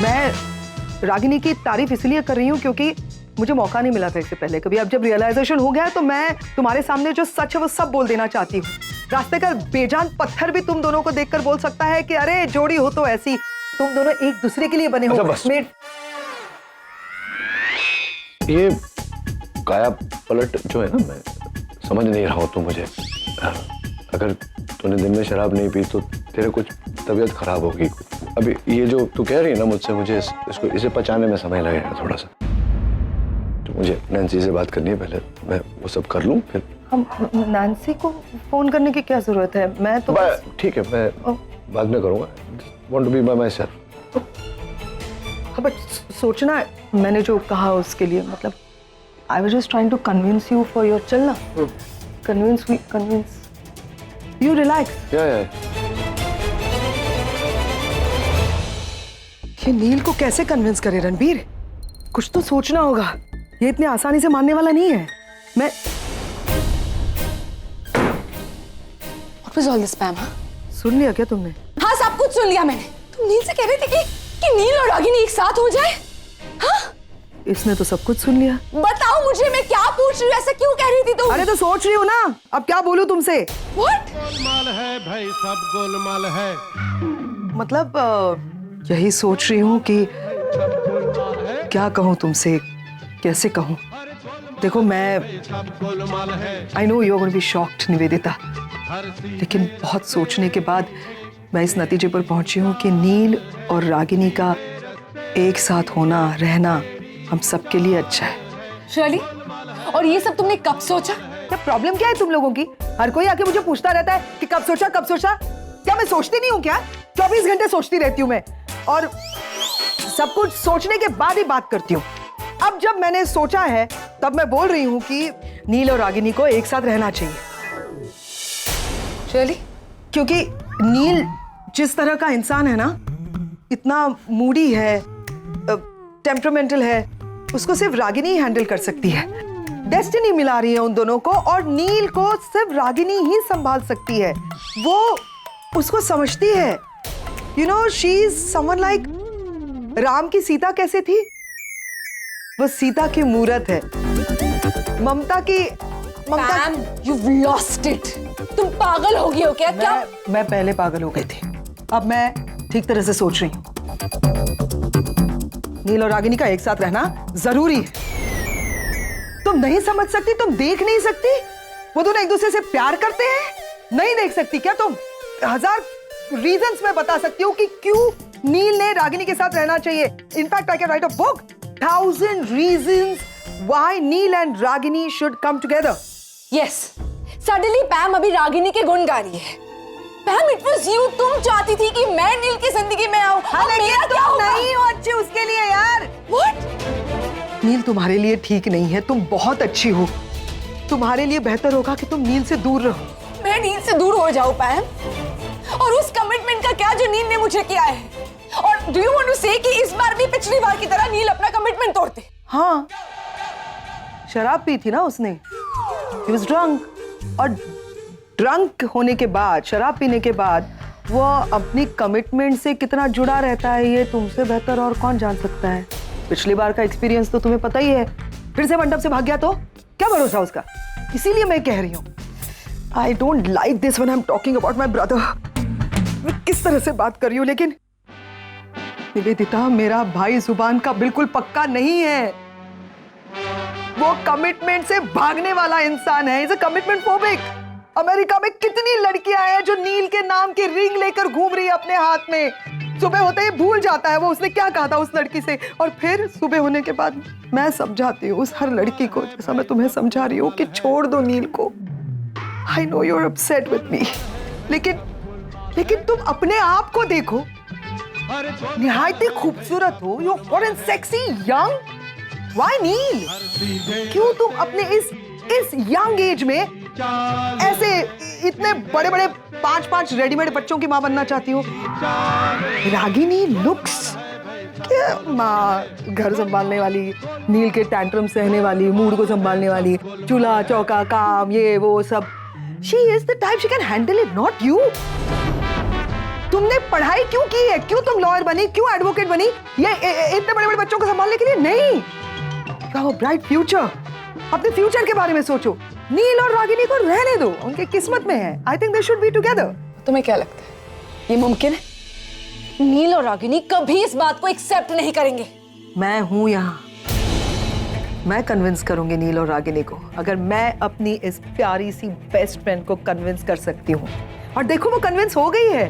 मैं रागिनी की तारीफ इसलिए कर रही हूँ क्योंकि मुझे मौका नहीं मिला था इससे पहले कभी। अब जब रियलाइजेशन हो गया है तो मैं तुम्हारे सामने जो सच है वो सब बोल देना चाहती हूँ। रास्ते का बेजान पत्थर भी तुम दोनों को देखकर बोल सकता है कि अरे जोड़ी हो तो ऐसी, तुम दोनों एक दूसरे के लिए बने हो। ये काया पलट जो है ना, मैं समझ नहीं रहा हूँ। तू मुझे अगर तूने दिन में शराब नहीं पी तो तेरे कुछ तबीयत खराब होगी। अभी ये जो तू कह रही है ना मुझसे, मुझे इसको इसे पचाने में समय लगेगा थोड़ा सा। तो मुझे नैन्सी से बात करनी है पहले, मैं वो सब कर लूँ फिर। हम नैन्सी को फोन करने की क्या जरूरत है? मैं तो ठीक है, मैं बाद में करूँगा। Want to be by myself. But सोचना मैंने जो कहा उसके लिए, मतलब I was just trying to convince you for your चलना। Convince you, relax. या ये नील को कैसे कन्विंस करे रणबीर? कुछ तो सोचना होगा, ये इतने आसानी से मानने वाला नहीं है। मैं What was all this, Pam? सुन लिया क्या तुमने? हाँ, सब कुछ सुन लिया मैंने। तुम नील से कह रहे थे कि नील और रागिनी एक साथ हो जाए? हाँ? इसने तो सब कुछ सुन लिया। बताओ मुझे, मैं क्या पूछ रही हूँ? ऐसा क्यों कह रही थी तुम? अरे तो सोच रही हूँ ना, अब क्या बोलूं तुमसे? What? गोलमाल है भाई, सब गोलमाल है। मतलब यही सोच रही हूँ कि क्या कहूँ तुमसे, कैसे कहूँ। देखो मैं I know you are going to be shocked Nivedita, लेकिन बहुत सोचने के बाद मैं इस नतीजे पर पहुंची हूँ कि नील और रागिनी का एक साथ होना, रहना हम सबके लिए अच्छा है। शर्ली, और ये सब तुमने कब सोचा? क्या प्रॉब्लम क्या है तुम लोगों की? हर कोई आके मुझे पूछता रहता है कि कब सोचा कब सोचा। क्या मैं सोचती नहीं हूँ क्या? 24 घंटे सोचती रहती हूँ मैं, और सब कुछ सोचने के बाद ही बात करती हूँ। अब जब मैंने सोचा है तब मैं बोल रही हूँ कि नील और रागिनी को एक साथ रहना चाहिए। शर्ली, क्योंकि नील जिस तरह का इंसान है ना, इतना मूडी है, टेम्परामेंटल है, उसको सिर्फ रागिनी ही हैंडल कर सकती है। डेस्टिनी मिला रही है उन दोनों को, और नील को सिर्फ रागिनी ही संभाल सकती है। वो उसको समझती है। You know, she is someone like Ram की सीता कैसे थी? वो सीता की मूरत है। ममता की Pam, you've lost it. तुम पागल हो गई हो क्या? क्या? मैं पहले पागल हो गई थी, अब मैं ठीक तरह से सोच रही हूँ। नील और रागिनी का एक साथ रहना जरूरी है। तुम नहीं समझ सकती, तुम देख नहीं सकती? वो दोनों एक दूसरे से प्यार करते हैं, नहीं देख सकती क्या तुम? 1000 रीजंस मैं बता सकती हूँ कि क्यों नील ने रागिनी के साथ रहना चाहिए। In fact I can write a book, 1000 reasons why Neil and Ragini should come together. Yes. Suddenly Pam अभी रागिनी के गुण गा रही है। Pam, it was you. तुम चाहती थी कि मैं नील की जिंदगी में आऊं। अब मेरा क्या होगा? नहीं हो अच्छी उसके लिए यार। What? नील तुम्हारे लिए ठीक नहीं है, तुम बहुत अच्छी हो। तुम्हारे लिए बेहतर होगा कि तुम नील से दूर रहो। मैं नील से दूर हो जाऊं पैम? और उस कमिटमेंट का क्या जो नील ने मुझे किया है? और डू यू वांट टू से कि इस बार भी पिछली बार की तरह नील अपना कमिटमेंट तोड़ते? हाँ, शराब पी थी ना उसने। He was drunk, और ड्रंक होने के बाद, शराब पीने के बाद वो अपनी कमिटमेंट से कितना जुड़ा रहता है ये तुमसे बेहतर और कौन जान सकता है। पिछली बार का एक्सपीरियंस तो तुम्हें पता ही है। फिर से मंडप से भाग गया तो क्या भरोसा उसका? इसीलिए मैं कह रही हूँ, I don't like this when I am talking about my brother. मैं किस तरह से बात कर रही हूँ, लेकिन निवेदिता, मेरा भाई जुबान का बिल्कुल पक्का नहीं है। वो कमिटमेंट से भागने वाला इंसान है। Is a commitment phobic. America में कितनी लड़कियां हैं जो नील के नाम की रिंग लेकर घूम रही है अपने हाथ में। सुबह होते ही भूल जाता है वो उसने क्या कहा था उस लड़की से, और फिर सुबह होने के बाद मैं समझाती हूँ उस हर लड़की को, जैसा मैं तुम्हें समझा रही हूँ कि छोड़ दो नील को। I know you are upset with me, लेकिन तुम अपने आप को देखो, निहायत ही खूबसूरत हो, you are an sexy young. Why Neel? क्यों तुम अपने इस यंग एज में ऐसे इतने बड़े बड़े 5-5 रेडीमेड बच्चों की माँ बनना चाहती हो? रागिनी लुक्स क्या माँ, घर संभालने वाली, नील के टैंट्रम सहने वाली, मूड को संभालने वाली, चूल्हा चौका काम ये वो सब। She is the type she can handle it, not you. तुमने पढ़ाई क्यों की है? क्यों तुम लॉयर बनी? क्यों एडवोकेट बनी? ये इतने बड़े बड़े बच्चों को संभालने के लिए नहीं। You have a bright future. अपने फ्यूचर के बारे में सोचो। नील और रागिनी को रहने दो, उनके किस्मत में है। I think they should be together. तुम्हें क्या लगता है ये मुमकिन है? नील और रागिनी कभी इस बात को एक्सेप्ट नहीं करेंगे। मैं हूं यहाँ, मैं कन्विंस करूंगी नील और रागिनी को। अगर मैं अपनी इस प्यारी सी बेस्ट फ्रेंड को कन्विंस कर सकती हूँ, और देखो वो कन्विंस हो गई है,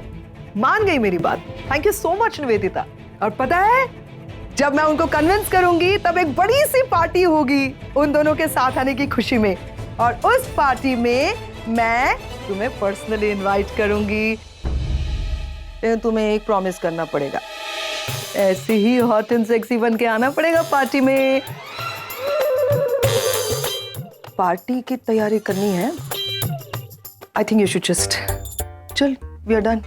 मान गई मेरी बात। Thank you so much Nivedita. और पता है, जब मैं उनको कन्विंस करूंगी तब एक बड़ी सी पार्टी होगी उन दोनों के साथ आने की खुशी में, और उस पार्टी में मैं तुम्हें पर्सनली इनवाइट करूंगी। लेकिन तुम्हें एक प्रॉमिस करना पड़ेगा, ऐसे ही हॉट एंड सेक्सी बन के आना पड़ेगा पार्टी में। पार्टी की तैयारी करनी है। I think you should just चल, वी आर डन।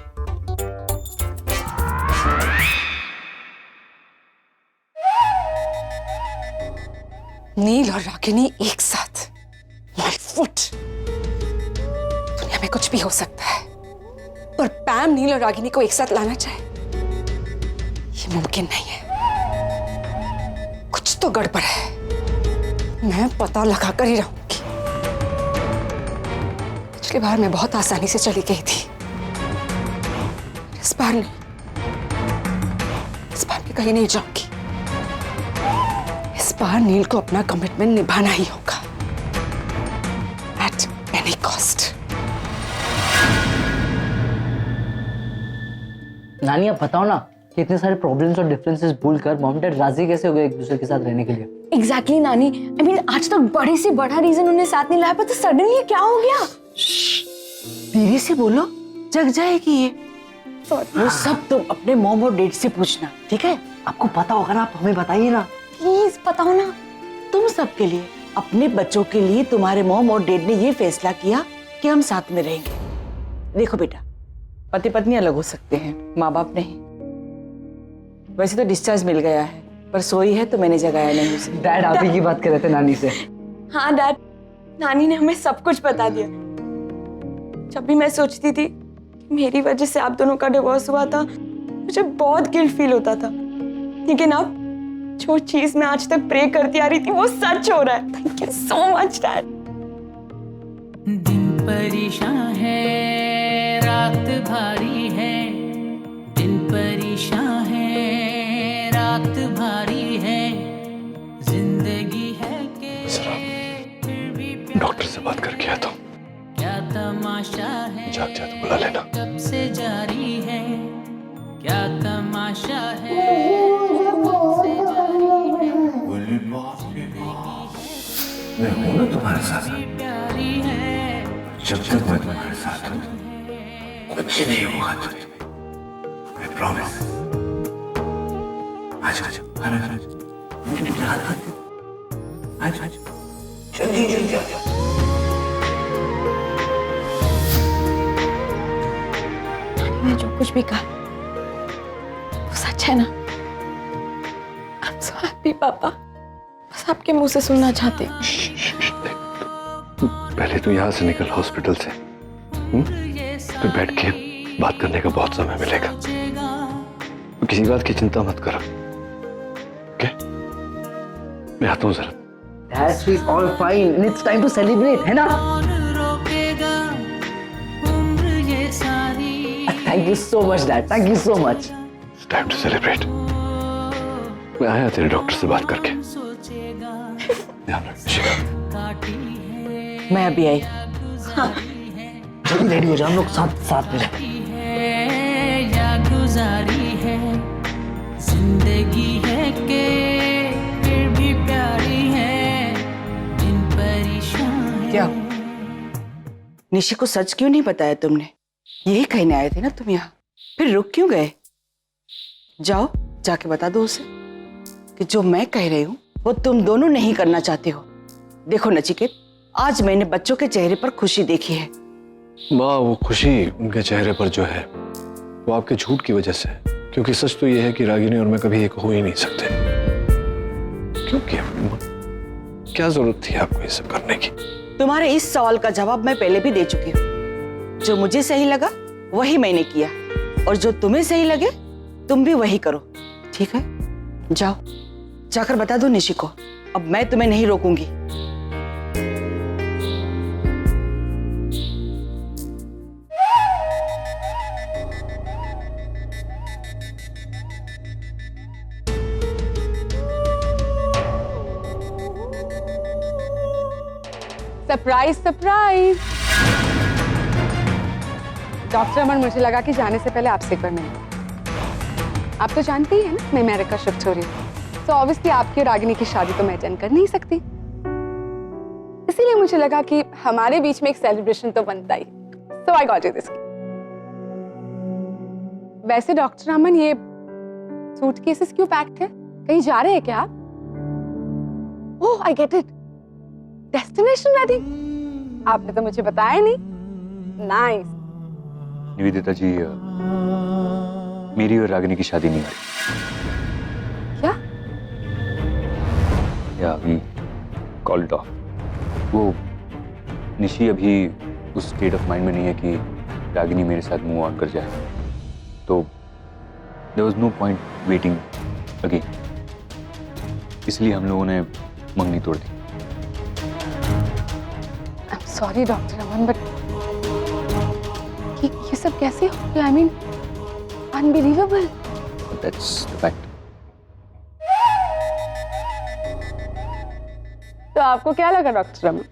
नील और रागिनी एक साथ, माय फुट। दुनिया में कुछ भी हो सकता है, पर पैम नील और रागिनी को एक साथ लाना चाहे ये मुमकिन नहीं है। कुछ तो गड़बड़ है, मैं पता लगा कर ही रहूंगी। पिछली बार मैं बहुत आसानी से चली गई थी, इस बार नहीं। इस बार मैं कहीं नहीं जाऊंगी। इस बार नील को अपना कमिटमेंट निभाना ही होगा, एट एनी कॉस्ट। नानी आप बताओ ना कि इतने सारे प्रॉब्लम्स और डिफरेंसेस भूलकर मॉम डैड राजी कैसे हो गए एक दूसरे के साथ रहने के लिए? एग्जैक्टली नानी, आई मीन आज तक बड़े से बड़ा रीजन उन्हें साथ नहीं लाया, पर तो सडनली क्या हो गया? धीरे से बोलो, जग जाएगी ये। वो सब तुम अपने मॉम और डैड से पूछना, ठीक है? आपको पता होगा ना, आप हमें बताइए ना प्लीज बताओ ना। तुम सबके लिए, अपने बच्चों के लिए तुम्हारे मॉम और डैड ने ये फैसला किया कि हम साथ में रहेंगे। देखो बेटा, पति पत्नी अलग हो सकते हैं, माँ बाप नहीं। वैसे तो डिस्चार्ज मिल गया है, पर सोई है तो मैंने जगाया नहीं उसे। डैड आप ही की बात कर रहे थे नानी से। हाँ डैड, नानी ने हमें सब कुछ बता दिया। जब भी मैं सोचती थी कि मेरी वजह से आप दोनों का डिवोर्स हुआ था, मुझे बहुत गिल्ट फील होता था। लेकिन अब जो चीज मैं आज तक प्रे करती आ रही थी वो सच हो रहा है। Thank you so much dad. दिन परेशान है, रात भारी है। दिन परेशान है, रात भारी है। जिंदगी है कि डॉक्टर से बात करके आया था। क्या तमाशा है, जाग जा तो बुला लेना। कब से जारी है, क्या तमाशा है। मैं हूं ना तुम्हारे साथ, प्यारी है, जब तक मैं तुम्हारे साथ हूं कुछ नहीं होगा तुम्हें, मैं प्रॉमिस। आज आज आज आज जल्दी जल्दी आ जाओ। मैंने जो कुछ भी कहा वो सच है ना? आई एम सो हैप्पी पापा। बस आपके मुंह से सुनना चाहती हूँ। पहले तो यहाँ से निकल हॉस्पिटल से, फिर बैठ के बात करने का बहुत समय मिलेगा। तो किसी बात की चिंता मत करो, ओके? मैं आता हूँ जरा। That's all fine and it's time to celebrate, है ना? रोकेगा उम्र ये सारी। Thank you so much, Dad. Thank you so much. It's time to celebrate. मैं आया तेरे डॉक्टर से बात करके। ध्यान रख शिखा। मैं अभी आई। जल्दी रेडी हो जाओ, हम लोग साथ में जाते है या गुजारी है। जिंदगी है के फिर भी प्यारी है। दिन परेशान है। क्या निशी को सच क्यों नहीं बताया तुमने? यही कहने आए थे ना तुम यहाँ, फिर रुक क्यों गए? जाओ जाके बता दो उसे कि जो मैं कह रही हूँ वो तुम दोनों नहीं करना चाहते हो। देखो नचिकेत, आज मैंने बच्चों के चेहरे पर खुशी देखी है। माँ, वो खुशी उनके चेहरे पर जो है वो आपके झूठ की वजह से है, क्योंकि सच तो ये है कि रागिनी और मैं कभी एक हो ही नहीं सकते। क्यों किया? क्या जरूरत थी आपको ये सब करने की? तुम्हारे इस सवाल का जवाब मैं पहले भी दे चुकी हूँ। जो मुझे सही लगा वही मैंने किया, और जो तुम्हें सही लगे तुम भी वही करो, ठीक है? जाओ, जाकर बता दो निशी को। अब मैं तुम्हें नहीं रोकूंगी। Surprise surprise. डॉक्टर अमन, मुझे लगा कि जाने से पहले आपसे करने आप तो जानती ही है ना मैं अमेरिका शिफ्ट हो रही हूँ, तो ऑब्वियसली आपकी और रागिनी की शादी तो मैं अटेंड कर नहीं सकती, इसीलिए मुझे लगा कि हमारे बीच में एक सेलिब्रेशन तो बनता ही। सो आई गॉट यू दिस। वैसे डॉक्टर अमन, ये सूटकेसेस क्यों पैक्ड है? कहीं जा रहे हैं क्या आप? Oh I get it, destination wedding. आपने तो मुझे बताया नहीं। नाइस। निवेदिता जी, मेरी और रागिनी की शादी नहीं हो रही। क्या? या वी कॉल इट ऑफ। वो निशी अभी उस स्टेट ऑफ माइंड में नहीं है कि रागिनी मेरे साथ मूव ऑन कर जाए, तो there was no point waiting again, इसलिए हम लोगों ने मंगनी तोड़ दी। सॉरी डॉक्टर अमन, बट ये सब कैसे हो गया? I mean unbelievable. That's the fact. तो आपको क्या लगा डॉक्टर अमन,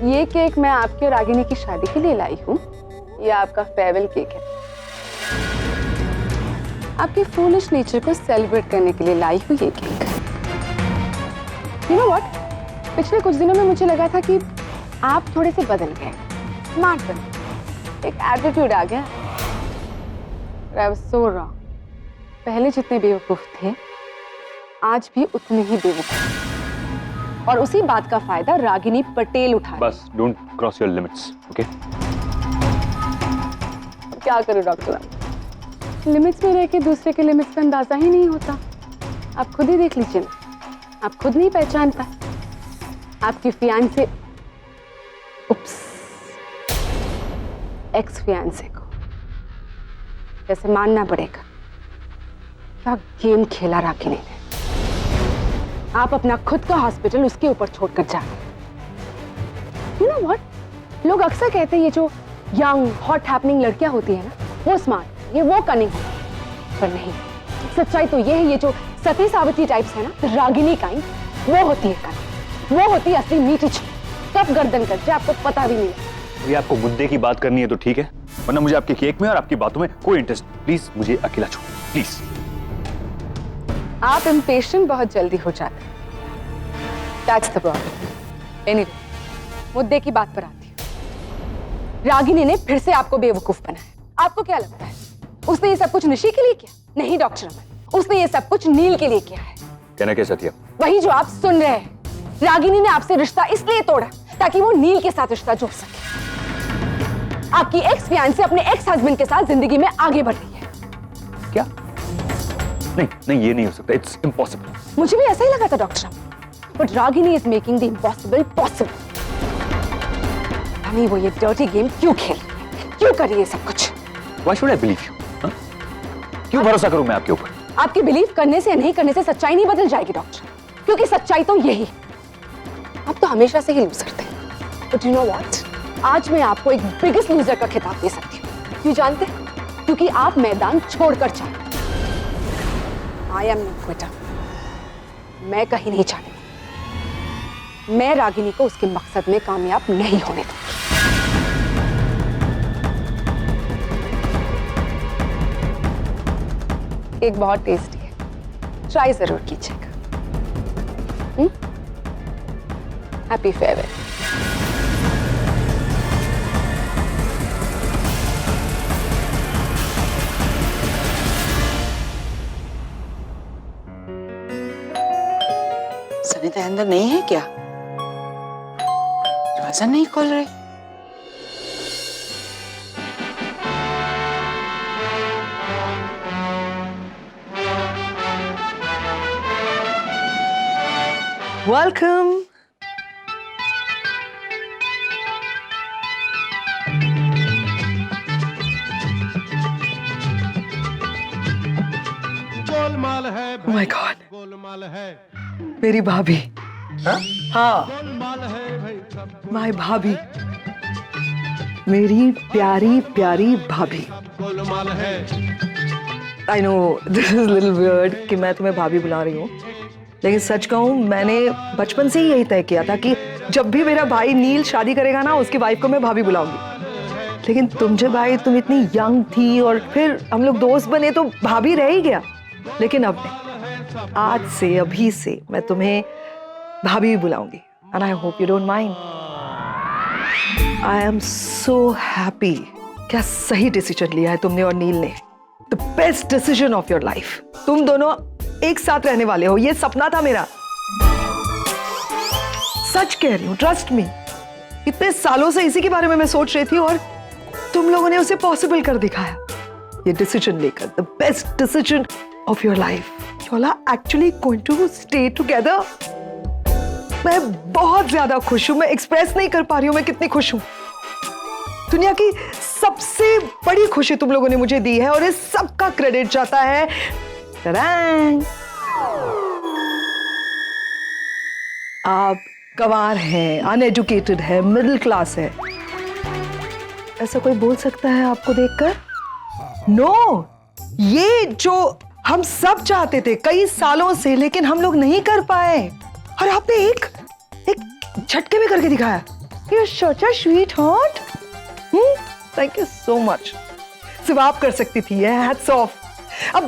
ये केक मैं आपके और रागिनी की शादी के लिए लाई हूँ या आपका फेयरवेल केक है? आपके फूलिश नेचर को सेलिब्रेट करने के लिए लाई हूँ ये केक। यू नो व्हाट, पिछले कुछ दिनों में मुझे लगा था कि आप थोड़े से बदल गए, स्मार्ट बने, एक एटीट्यूड आ गया। I was so wrong. पहले जितने बेवकूफ थे आज भी उतने ही बेवकूफ, और उसी बात का फायदा रागिनी पटेल उठा। बस don't cross your limits, okay? क्या करूं डॉक्टर, लिमिट्स में रह के दूसरे के लिमिट्स का अंदाजा ही नहीं होता। आप खुद ही देख लीजिए ना, आप खुद नहीं पहचान पाए आपकी फियांसे, उप्स, एक्स फियांसे को। जैसे मानना पड़ेगा, क्या गेम खेला रागिनी ने। आप अपना खुद का हॉस्पिटल उसके ऊपर छोड़कर जा रहे। यू नो व्हाट, लोग अक्सर कहते हैं ये जो यंग हॉट हैपनिंग लड़कियां होती है ना, वो स्मार्ट, ये वो कनिंग, पर नहीं, सच्चाई तो ये है, ये जो सती सावित्री टाइप्स है ना, रागिनी काइंड, वो होती है कनिंग, वो होती है असली मीठी छुरी, कब गर्दन कर जाए आपको पता भी नहीं। ये आपको मुद्दे की बात करनी है तो ठीक है, वरना मुझे आपके केक में और आपकी बातों में कोई इंटरेस्ट। प्लीज मुझे अकेला छोड़, प्लीज। आप इम्पेशेंट बहुत जल्दी हो जाते हैं, दैट्स द प्रॉब्लम। एनीवे, मुद्दे की बात पर आती है। रागिनी ने फिर से आपको बेवकूफ बनाया। आपको क्या लगता है उसने ये सब कुछ निशी के लिए किया? नहीं डॉक्टर अमन, उसने ये सब कुछ नील के लिए किया है। कहना क्या चाहती है? वही जो आप सुन रहे हैं। रागिनी ने आपसे रिश्ता इसलिए तोड़ा ताकि वो नील के साथ रिश्ता जोड़ सके। आपकी एक्स फियांसे अपने एक्स हस्बैंड के साथ जिंदगी में आगे बढ़ रही है। क्या? नहीं नहीं, ये नहीं हो सकता, इट्स इम्पॉसिबल। मुझे भी ऐसा ही लगा था doctor, but Ragini is making the impossible possible. वो ये डर्टी गेम क्यों खेल रही है? क्यों कर रही है सब कुछ? Why should I believe you? क्यों भरोसा करूं मैं आपके ऊपर? आपके बिलीव करने से या नहीं करने से सच्चाई नहीं बदल जाएगी डॉक्टर, क्योंकि सच्चाई तो यही। आप तो हमेशा से ही लूजर थे, बट यू नो व्हाट, आज मैं आपको एक बिगेस्ट लूजर का खिताब दे सकती हूँ। क्यों जानते? क्योंकि आप मैदान छोड़कर चले। I am not Quetta. मैं कहीं नहीं जाने। मैं रागिनी को उसके मकसद में कामयाब नहीं होने दूंगी। एक बहुत टेस्टी है, ट्राई जरूर कीजिएगा। Happy farewell. सनिता अंदर नहीं है क्या? दरवाजा नहीं खोल रही। Welcome. Oh my God. Golmaal है, मेरी भाभी, हाँ, गोलमाल है भाई सब माय भाभी, मेरी प्यारी प्यारी भाभी। गोलमाल है। I know this is little weird कि मैं तुम्हें भाभी बुला रही हूँ, लेकिन सच कहूँ मैंने बचपन से ही यही तय किया था कि जब भी मेरा भाई नील शादी करेगा ना, उसकी वाइफ को मैं भाभी बुलाऊंगी। लेकिन तुम जब आई तुम इतनी यंग थी और फिर हम लोग दोस्त बने तो भाभी रह ही गया। लेकिन अब नहीं, आज से अभी से मैं तुम्हें भाभी बुलाऊंगी and I hope you don't mind. I am so happy. क्या सही डिसीजन लिया है तुमने और नील ने, the best decision of your life. तुम दोनों एक साथ रहने वाले हो, ये सपना था मेरा। सच कह रही हूँ, ट्रस्ट मी। इतने सालों से इसी के बारे में मैं सोच रही थी और तुम लोगों ने उसे पॉसिबल कर दिखाया ये डिसीजन लेकर। The best decision of your life. You all are actually going to stay together. मैं बहुत ज्यादा खुश हूं, मैं एक्सप्रेस नहीं कर पा रही हूं मैं कितनी खुश हूं। दुनिया की सबसे बड़ी खुशी तुम लोगों ने मुझे दी है और इस सब का क्रेडिट जाता है तड़ांग, आप गंवार हैं, अनएजुकेटेड है, मिडिल क्लास है। ऐसा कोई बोल सकता है आपको देखकर? नो, ये जो हम सब चाहते थे कई सालों से, लेकिन हम लोग नहीं कर पाए और आपने एक झटके में करके दिखाया। You're such a sweetheart. Thank you so much. सिर्फ आप कर सकती थी ये, hats off. अब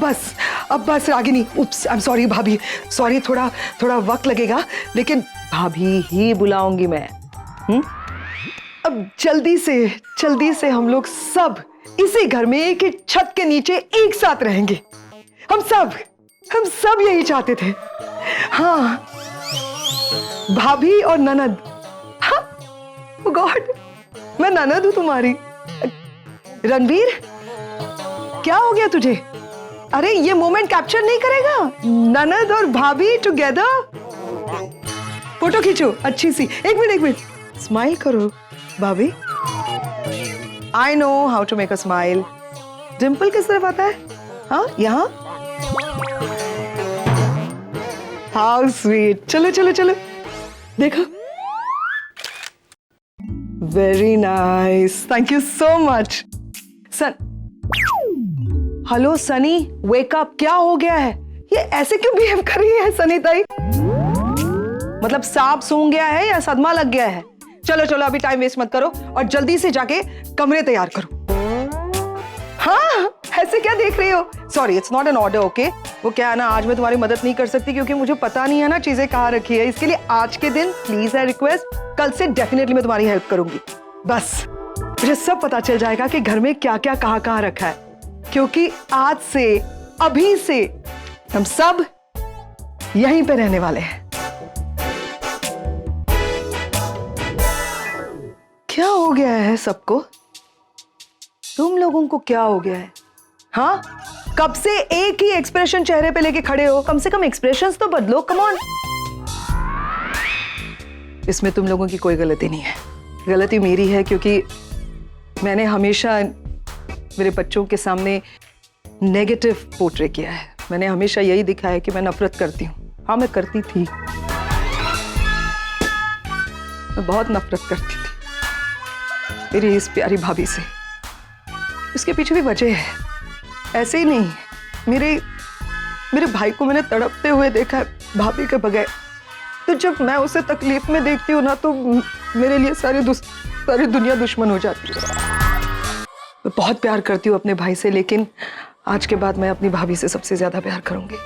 बस रागिनी, उप्स, I'm sorry भाभी, सॉरी, थोड़ा वक्त लगेगा, लेकिन भाभी ही बुलाऊंगी मैं। अब जल्दी से हम लोग सब इसी घर में एक ही छत के नीचे एक साथ रहेंगे। हम सब यही चाहते थे। हाँ, भाभी और ननद। हाँ, गॉड, मैं ननद हूं तुम्हारी। रणवीर, क्या हो गया तुझे? अरे ये मोमेंट कैप्चर नहीं करेगा? ननद और भाभी टुगेदर। फोटो खींचो अच्छी सी। एक मिनट, स्माइल करो भाभी। I know how to make a smile. Dimple किस तरफ आता है? हाँ, यहाँ। How sweet. चलो देखो। Very nice, thank you so much. Hello Sunny, wake up. क्या हो गया है? ये ऐसे क्यों बिहेव कर रही है सनी ताई? मतलब सांप सूंघ गया है या सदमा लग गया है? चलो अभी टाइम वेस्ट मत करो और जल्दी से जाके कमरे तैयार करो। हाँ, ऐसे क्या देख रही हो? Sorry, it's not an order, okay? वो क्या है ना, आज मैं तुम्हारी मदद नहीं कर सकती क्योंकि मुझे पता नहीं है ना चीजें कहाँ रखी है। इसके लिए आज के दिन प्लीज आई रिक्वेस्ट, कल से डेफिनेटली मैं तुम्हारी हेल्प करूंगी। बस मुझे सब पता चल जाएगा कि घर में क्या क्या कहाँ रखा है, क्योंकि आज से अभी से हम सब यहीं पे रहने वाले हैं। क्या हो गया है सबको? तुम लोगों को क्या हो गया है? हाँ, कब से एक ही एक्सप्रेशन चेहरे पे लेके खड़े हो? कम से कम एक्सप्रेशंस तो बदलो, कम ऑन। इसमें तुम लोगों की कोई गलती नहीं है, गलती मेरी है, क्योंकि मैंने हमेशा मेरे बच्चों के सामने नेगेटिव पोर्ट्रे किया है। मैंने हमेशा यही दिखाया कि मैं नफरत करती हूँ। हाँ, मैं करती थी, मैं बहुत नफरत करती थी मेरी इस प्यारी भाभी से। इसके पीछे भी वजह है, ऐसे ही नहीं। मेरे भाई को मैंने तड़पते हुए देखा है भाभी के बगैर। तो जब मैं उसे तकलीफ में देखती हूँ ना, तो मेरे लिए सारी दुनिया दुश्मन हो जाती है। मैं बहुत प्यार करती हूँ अपने भाई से, लेकिन आज के बाद मैं अपनी भाभी से सबसे ज्यादा प्यार करूंगी।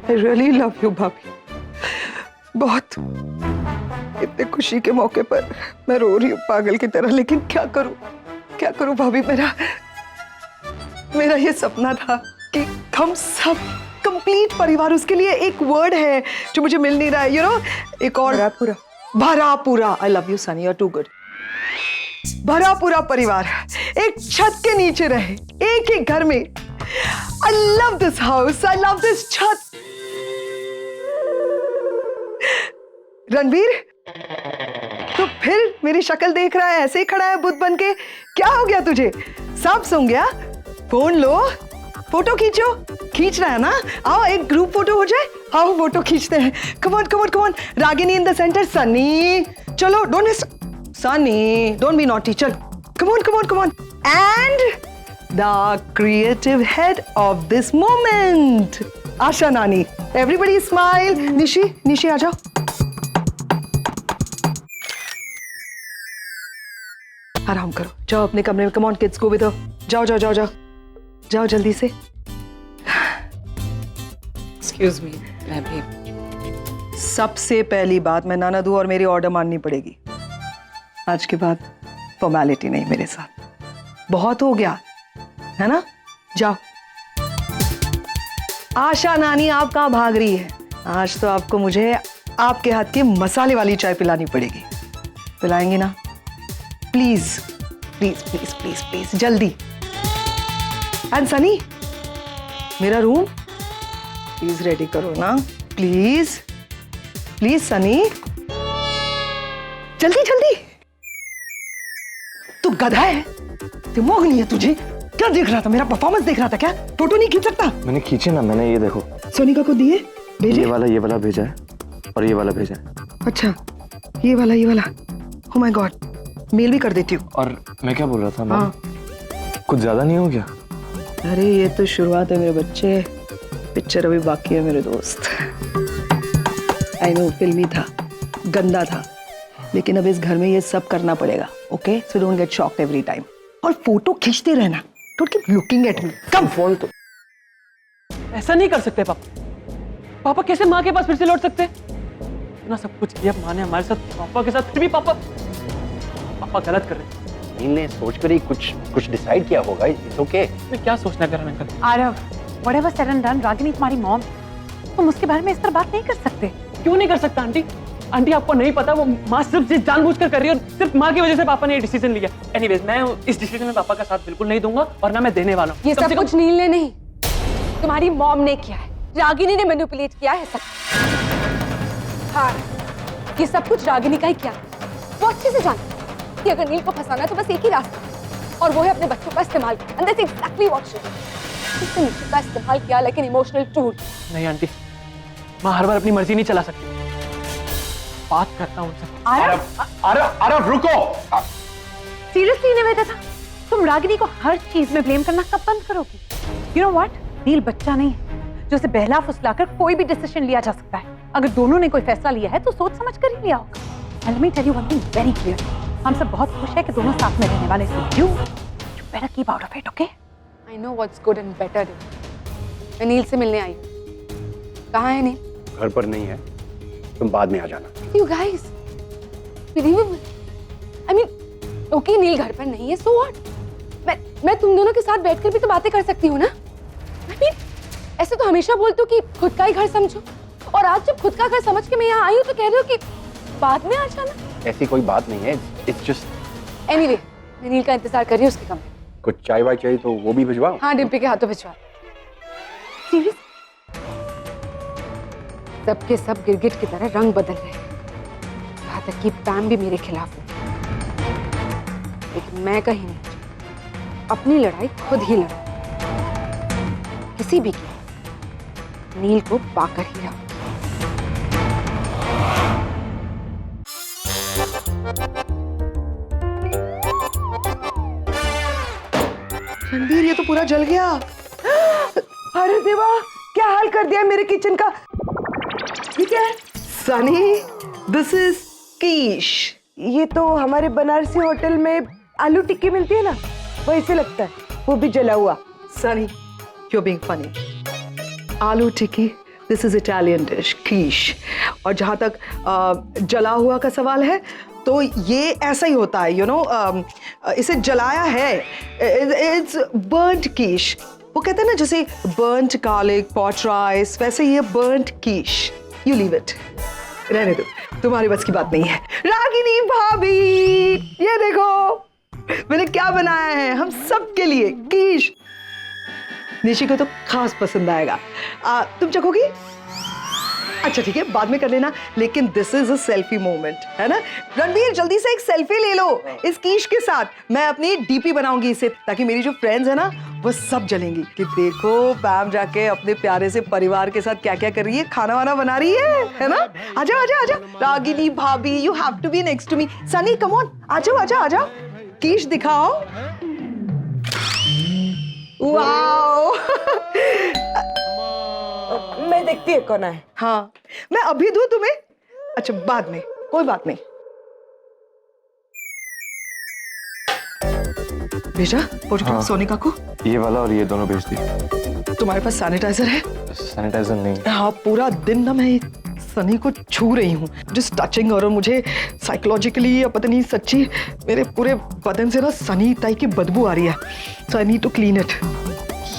I really love you भाभी, बहुत। इतने खुशी के मौके पर मैं रो रही हूँ पागल की तरह, लेकिन क्या करूँ भाभी। मेरा ये सपना था कि हम सब कंप्लीट परिवार, उसके लिए एक वर्ड है जो मुझे मिल नहीं रहा है, यू नो, एक और भरा पूरा। I love you Sunny, you are too good. भरा पूरा परिवार एक छत के नीचे रहे, एक ही घर में। I love this house, I love this छत। रणवीर, तो फिर मेरी शक्ल देख रहा है, ऐसे ही खड़ा है बुत बन के? क्या हो गया तुझे? सांप सूंघ गया? फोन लो, फोटो खींचो, खींचना है ना? आओ एक ग्रुप फोटो हो जाए। आओ फोटो खींचते हैं। Come on come on come on. Ragini in the centre, Sunny चलो, don't miss Sunny, don't be naughty, चल come on come on come on. And the creative head of this moment, Asha नानी। Everybody smile. निशी, निशी आ जाओ। आराम करो, जाओ अपने कमरे में। Come on kids, go with her. जाओ जाओ जाओ जाओ जाओ जल्दी से। एक्सक्यूज मी, मैं भी। सबसे पहली बात, मैं नाना दूं और मेरी ऑर्डर माननी पड़ेगी। आज के बाद फॉर्मेलिटी नहीं मेरे साथ, बहुत हो गया है ना? जाओ। आशा नानी, आप कहाँ भाग रही है? आज तो आपको मुझे आपके हाथ की मसाले वाली चाय पिलानी पड़ेगी। पिलाएंगी ना? Please please please please please, जल्दी। एंड सनी, मेरा रूम प्लीज रेडी करो ना, प्लीज प्लीज सनी, जल्दी जल्दी। तू गधा है, दिमाग नहीं है तुझे? क्या देख रहा था? मेरा परफॉर्मेंस देख रहा था क्या? फोटो नहीं खींच सकता? मैंने खींचे ना, मैंने ये देखो, सोनिका को दिए, भेजे? ये वाला भेजा है और ये वाला भेजा है। अच्छा, ये वाला। ओह माय गॉड, मेल भी कर देती हूँ। और मैं क्या बोल रहा था, हाँ। कुछ ज्यादा नहीं हो गया? अरे ये तो शुरुआत है मेरे बच्चे, पिक्चर अभी बाकी है मेरे दोस्त। आई नो, फिल्मी था, गंदा था, लेकिन अब इस घर में ये सब करना पड़ेगा। Okay, so don't get shocked every time. और फोटो खींचते रहना, don't keep looking at me. Come phone तो। ऐसा नहीं कर सकते पापा। पापा कैसे माँ के पास फिर से लौट सकते? इतना सब कुछ किया माँ ने हमारे साथ, पापा के साथ, फिर भी पापा गलत कर रहे हैं। नील ने सोच कर ही कुछ डिसाइड किया होगा। It's okay. मैं क्या सोचना कर uncle? Aarav, whatever said and done, Ragini तुम्हारी मॉम, तुम उसके बारे में इस तरह बात नहीं कर सकते। क्यों नहीं कर सकता आंटी? आंटी आपको नहीं पता, वो माँ सिर्फ जानबूझकर कर रही है और सिर्फ माँ की वजह से पापा ने ये डिसीजन लिया। एनीवेज, मैं इस डिसीजन में पापा का साथ बिल्कुल नहीं दूंगा और ना मैं देने वाला हूँ। ये सब कुछ नील ने नहीं, तुम्हारी मॉम ने किया है। रागिनी ने मैनिपुलेट किया है सब। हाँ, ये सब कुछ रागिनी का ही किया। वो अच्छे से जानती है कि अगर नील को फंसाना है तो बस एक ही रास्ता है, और वो है अपने बच्चों का इस्तेमाल करना। And that's exactly what she did. उसने निखिल का इस्तेमाल किया, लेकिन इमोशनल टूल। नहीं आंटी, माँ हर बार अपनी मर्जी नहीं चला सकती। बात करता हूँ उनसे। अरे रुको। सीरियसली निवेदिता था, तुम रागिनी को हर चीज में ब्लेम करना कब बंद करोगी? यू नो व्हाट, नील बच्चा नहीं है जो उसे बहला फुसलाकर कोई भी डिसीजन लिया जा सकता है। अगर दोनों ने कोई फैसला लिया है तो सोच समझ कर ही लिया होगा। And let me tell you one thing very clearly, हम सब बहुत खुश है कि दोनों साथ में रहने वाले हैं। You better keep out of it, okay? I know what's good and better. मैं नील से मिलने आई। कहाँ है नील? घर पर नहीं है, तुम बाद में आ जाना। You guys, believable. I mean, okay, नील घर पर नहीं है, so what? मैं तुम दोनों के साथ बैठकर भी तो बातें कर सकती हूँ ना? I mean, ऐसे तो हमेशा बोलते हो कि खुद का ही घर समझो, और आज जब खुद का घर समझ के मैं यहाँ आई हूँ तो कह रहे हो कि बाद में आ जाना। ऐसी कोई बात नहीं है, इट्स जस्ट। एनीवे, मैं नील का इंतजार कर रही हूँ उसके कमरे। कुछ चाय वाय चाहिए तो वो भी भिजवाओ। हाँ, डिम्पी के हाथों भिजवा। सीरियस? सबके सब गिरगिट की तरह रंग बदल रहे हैं, यहाँ तक कि पैम भी मेरे खिलाफ है। लेकिन मैं कहीं नहीं, अपनी लड़ाई खुद ही लड़ूं, किसी भी कीमत नील को पाकर ही रहूं। रणबीर, ये तो पूरा जल गया। अरे देवा, क्या हाल कर दिया मेरे किचन का। ये क्या है? सनी, दिस इज कीश। ये तो हमारे बनारसी होटल में आलू टिक्की मिलती है ना, वैसे लगता है, वो भी जला हुआ। Sunny, you're being funny. आलू टिक्की, दिस इज इटालियन डिश, कीश। और जहाँ तक जला हुआ का सवाल है, तो ये ऐसा ही होता है, यू नो, इसे जलाया है। इट्स बर्न्ट कीश। वो कहते हैं ना, जैसे बर्न्ट गार्लिक पॉट राइस, वैसे ये burnt Kish. You leave it, रहने दो, तुम्हारी बस की बात नहीं है। रागिनी भाभी, ये देखो मैंने क्या बनाया है हम सब के लिए, कीश। निशी को तो खास पसंद आएगा। तुम चखोगी? अच्छा ठीक है, बाद में कर लेना, लेकिन this is a selfie moment, है ना? रणबीर, जल्दी से एक सेल्फी ले लो इस कीश के साथ। मैं अपनी डीपी बनाऊंगी इसे, ताकि मेरी जो फ्रेंड्स है ना, वो सब जलेंगी कि देखो पैम जाके अपने प्यारे से परिवार के साथ क्या क्या कर रही है, खाना वाना बना रही है ना? आजा आजा आजा रागिनी भाभी, you have to be next to me. Sunny come on, आजा आजा आजा, कीश दिखाओ। वाओ मैं देखती है कौन है। हाँ मैं अभी दूं तुम्हें? अच्छा बाद में, कोई बात नहीं। भेजा हाँ। सोनिका को? ये वाला और ये दोनों भेज दी। तुम्हारे पास सैनिटाइजर है? सैनिटाइजर नहीं। हाँ पूरा दिन ना मैं सनी को छू रही हूँ, जस्ट टचिंग, और मुझे साइकोलॉजिकली या पता नहीं सच्ची मेरे पूरे बदन से ना सनी टाइप की बदबू आ रही है। So I need to clean it.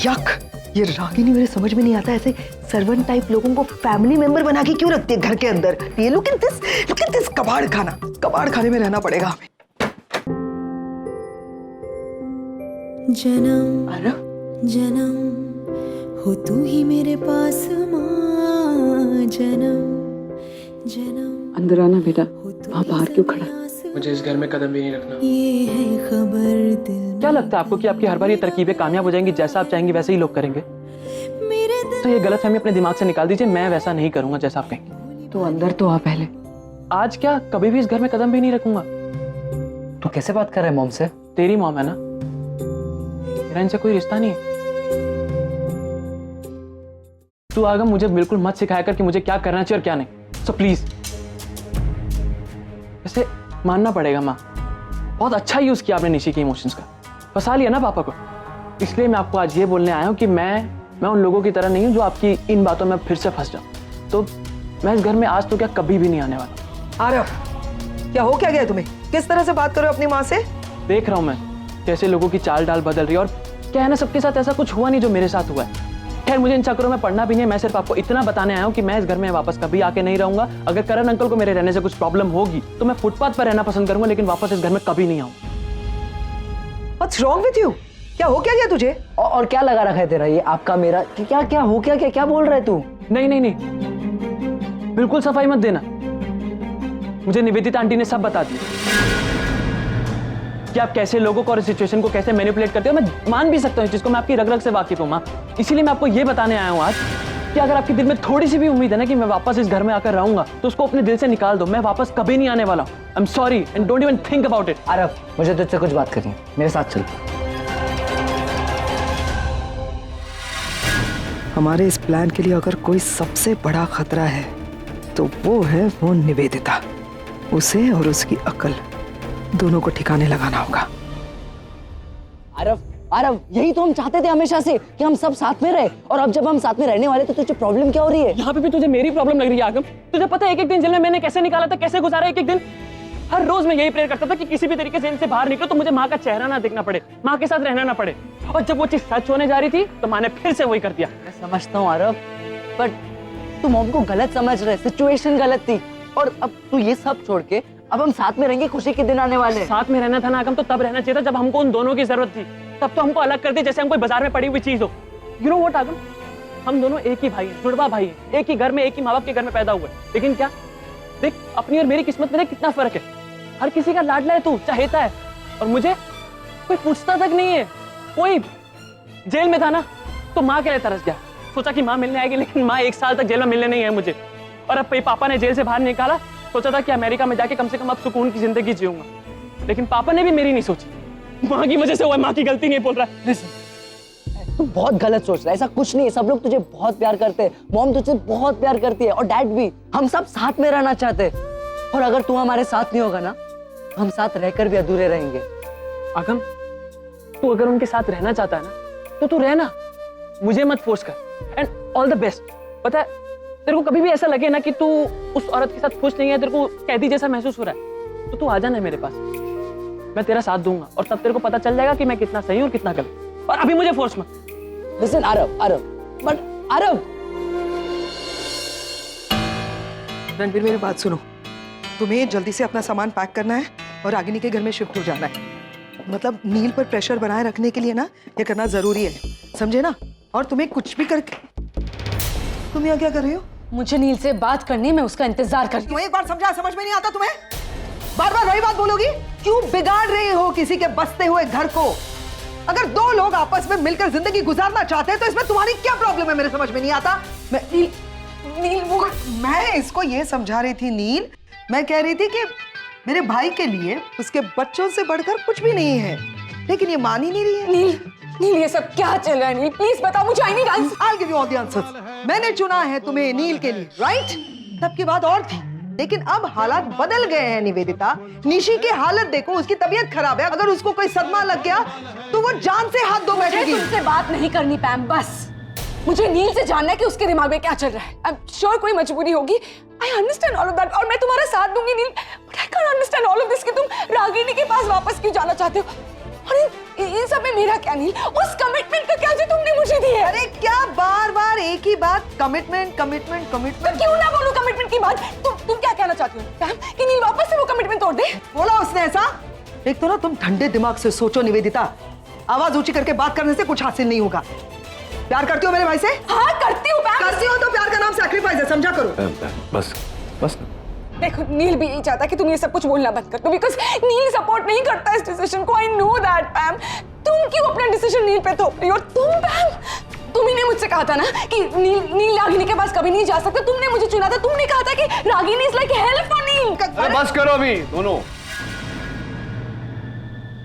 Yuck, ये रागिनी मेरे समझ में नहीं आता, ऐसे सर्वेंट टाइप लोगों को फैमिली मेंबर बना के क्यों रखते हैं घर के अंदर? ये लुक एट दिस कबाड़ खाना, कबाड़ खाने में रहना पड़ेगा हमें। जन्म जन्म हो तू ही मेरे पास माँ, जन्म जन्म। अंदर आना बेटा, वहाँ बाहर क्यों खड़ा? मुझे इस घर में कदम भी नहीं रखना। ये है खबर दिल क्या लगता है आपको कि आपकी हर बार ये तरकीबें कामयाब हो जाएंगी? जैसा आप चाहेंगे वैसे ही लोग करेंगे? मेरे तो ये गलतफहमी अपने दिमाग से निकाल दीजिए, मैं वैसा नहीं करूंगा जैसा आप कहेंगे। तो अंदर तो आ पहले। आज क्या, कभी भी इस घर में कदम भी नहीं रखूंगा। तो कैसे बात कर रहा है मॉम से? तेरी मॉम है ना, मेरा इनसे कोई रिश्ता नहीं है। तू आगम मुझे बिल्कुल मत सिखाया कर कि मुझे क्या करना चाहिए और क्या नहीं। सो प्लीज, वैसे मानना पड़ेगा माँ, बहुत अच्छा यूज किया आपने निशी के इमोशंस का, फंसा लिया ना पापा को। इसलिए मैं आपको आज ये बोलने आया हूँ कि मैं उन लोगों की तरह नहीं हूँ जो आपकी इन बातों में फिर से फंस जाऊँ। तो मैं इस घर में आज तो क्या कभी भी नहीं आने वाला। आरव, क्या हो क्या गया तुम्हें? किस तरह से बात करो अपनी माँ से? देख रहा हूँ मैं कैसे लोगों की चाल डाल बदल रही है, और क्या है ना, सबके साथ ऐसा कुछ हुआ नहीं जो मेरे साथ हुआ है। खैर मुझे इन चक्करों में पढ़ना भी नहीं, मैं सिर्फ आपको इतना बताने आया हूँ कि मैं इस घर में वापस कभी आके नहीं रहूंगा। अगर करण अंकल को मेरे रहने से कुछ प्रॉब्लम होगी तो मैं फुटपाथ पर रहना पसंद करूंगा, लेकिन वापस इस घर में कभी नहीं आऊंगा। What's wrong with you? क्या हो क्या गया तुझे? और क्या लगा रखा है तेरा ये आपका मेरा? क्या क्या हो क्या क्या क्या बोल रहा है तू? नहीं नहीं नहीं, बिल्कुल सफाई मत देना। मुझे निवेदिता आंटी ने सब बता दिया कि आप कैसे लोगों को और सिचुएशन को कैसे मैनिपुलेट करते हो। मैं मान भी सकता हूँ जिसको, मैं आपकी रग रग से वाकिफ हूँ माँ। इसीलिए मैं आपको ये बताने आया हूँ आज कि अगर आपके दिल में थोड़ी सी भी उम्मीद है ना कि मैं वापस इस घर में आकर रहूंगा, तो उसको अपने दिल से निकाल दो। मैं वापस कभी नहीं आने वाला हूँ। I am sorry and don't even think about it. Aarav, मुझे तुझसे कुछ बात करनी है, मेरे साथ चल। हमारे इस प्लान के लिए अगर कोई सबसे बड़ा खतरा है तो वो निवेदिता। उसे और उसकी अकल दोनों को ठिकाने लगाना होगा। आरव, आरव, यही तो हम चाहते थे हमेशा से कि हम सब साथ में रहे, और अब जब हम साथ में रहने वाले तो तुझे प्रॉब्लम क्या हो रही है? यहाँ पे भी तुझे मेरी प्रॉब्लम लग रही है आगम। तुझे पता है एक एक दिन जेल में मैंने कैसे निकाला था, कैसे गुजारा एक एक दिन। हर रोज मैं यही प्रेयर करता था कि किसी भी तरीके से इनसे बाहर निकलो तो मुझे माँ का चेहरा ना देखना पड़े, माँ के साथ रहना ना पड़े। और जब वो चीज सच होने जा रही थी तो माँ ने फिर से वही कर दिया। मैं समझता हूँ आरव, बट तू मॉम को गलत समझ रहे, सिचुएशन गलत थी, और अब तू ये सब छोड़ के अब हम साथ में रहेंगे, खुशी के दिन आने वाले। साथ में रहना था ना आगम, तो तब रहना चाहिए था जब हमको उन दोनों की जरूरत थी। तब तो हमको अलग कर दिया जैसे हम कोई बाजार में पड़ी हुई चीज हो। यू नो व्हाट आगम, हम दोनों एक ही भाई हैं, जुड़वा भाई हैं, एक ही घर में एक ही माँ बाप के घर में पैदा हुए। लेकिन क्या देख, अपनी और मेरी किस्मत में देख कितना फर्क है। हर किसी का लाडला है तू, चाहेता है, और मुझे कोई पूछता तक नहीं है। कोई जेल में था ना तो माँ के लिए तरस गया, सोचा कि माँ मिलने आएगी, लेकिन माँ 1 साल तक जेल में मिलने नहीं है मुझे। और अब पापा ने जेल से बाहर निकाला, सोचा था कि अमेरिका में जाके कम से कम अब सुकून की जिंदगी जीऊंगा, लेकिन पापा ने भी मेरी नहीं सोची। माँ की वजह से हुआ, माँ की गलती नहीं बोल रहा है। तू बहुत गलत सोच रहा है, ऐसा कुछ नहीं है। सब लोग तुझे बहुत प्यार करते हैं, मॉम तुझे बहुत प्यार करती है, और डैड भी। हम सब साथ में रहना चाहते हैं, और अगर तू हमारे साथ नहीं होगा ना, हम साथ रहकर भी अधूरे रहेंगे। आगम, तू अगर उनके साथ रहना चाहता है ना तो तू रहना, मुझे मत फोर्स कर। And all the best. पता है, तेरे को कभी भी ऐसा लगे ना कि तू उस औरत के साथ खुश नहीं है, तेरे को कैदी जैसा महसूस हो रहा है, तो तू आ जाना मेरे पास, मैं तेरा साथ दूंगा, और तब तेरे को पता चल जाएगा कि मैं कितना सही हूँ और कितना गलत। और अभी मुझे फोर्स मत। Listen Aarav, but Aarav. रणबीर मेरी बात सुनो, तुम्हें जल्दी से अपना सामान पैक करना है और रागिनी के घर में शिफ्ट हो जाना है। मतलब नील पर प्रेशर बनाए रखने के लिए ना ये करना जरूरी है, समझे ना? और तुम्हें कुछ भी करके, तुम यहाँ क्या कर रही हो? मुझे नील से बात करनी, मैं उसका इंतजार कर रही हूँ। तुम्हें एक बार समझा, समझ में नहीं आता तुम्हें? बार बार वही बात बोलोगी? क्यों बिगाड़ रही हो किसी के बसते हुए घर को? अगर दो लोग आपस में मिलकर जिंदगी गुजारना चाहते हैं तो इसमें तुम्हारी क्या प्रॉब्लम है? मेरे समझ में नहीं आता। मैं इसको ये समझा रही थी नील, मैं कह रही थी कि मेरे भाई के लिए उसके बच्चों से बढ़कर कुछ भी नहीं है, लेकिन ये मान ही नहीं रही है। नील ये सब क्या चल रहा है? नील प्लीज बताओ मुझे। I need answer. I'll give you all the answers. मैंने चुना है तुम्हें नील के लिए, राइट? तब की बात और थी, लेकिन अब हालात बदल गए हैं निवेदिता। निशी की हालत देखो, उसकी तबीयत खराब है। अगर उसको कोई सदमा लग गया तो वो जान से हाथ धो बैठेगी। तुमसे बात नहीं करनी पैम, बस मुझे नील से जानना है कि उसके दिमाग में क्या चल रहा है। आई एम श्योर कोई मजबूरी होगी। I understand all of that और मैं तुम्हारा साथ दूंगी Neel, but I can't understand all of this कि तुम रागिनी के पास वापस क्यों जाना चाहते हो। और इन सब में मेरा क्या नील? उस कमिटमेंट का क्या जो तुमने मुझे दी है? अरे क्या बार-बार एक ही बात, कमिटमेंट कमिटमेंट कमिटमेंट। क्यों ना बोलूं कमिटमेंट की बात? तुम क्या कहना चाहती हो पैम कि नील वापस से वो कमिटमेंट तोड़ दे? बोला उसने ऐसा? एक तो ना तुम ठंडे दिमाग से सोचो निवेदिता, आवाज ऊंची करके बात करने से कुछ हासिल नहीं होगा। प्यार करती हो मेरे भाई से? हाँ करती हूँ पैम। करती हो तो प्यार का नाम सैक्रिफाइस है, समझा करो। बस बस देखो नील भी यही चाहता है कि तुम ये सब कुछ बोलना बंद कर दो, बिकॉज़ नील सपोर्ट नहीं करता इस डिसीजन को। I know that पैम। तुम क्यों अपना डिसीजन नील पे थोप रही हो? तुम पैम, तुम ही ने मुझसे कहा था ना कि नील रागिनी के पास कभी नहीं जा सकता। तुमने मुझे चुना था, तुमने कहा था कि Ragini is like help for Neel. अरे बस करो अभी दोनों,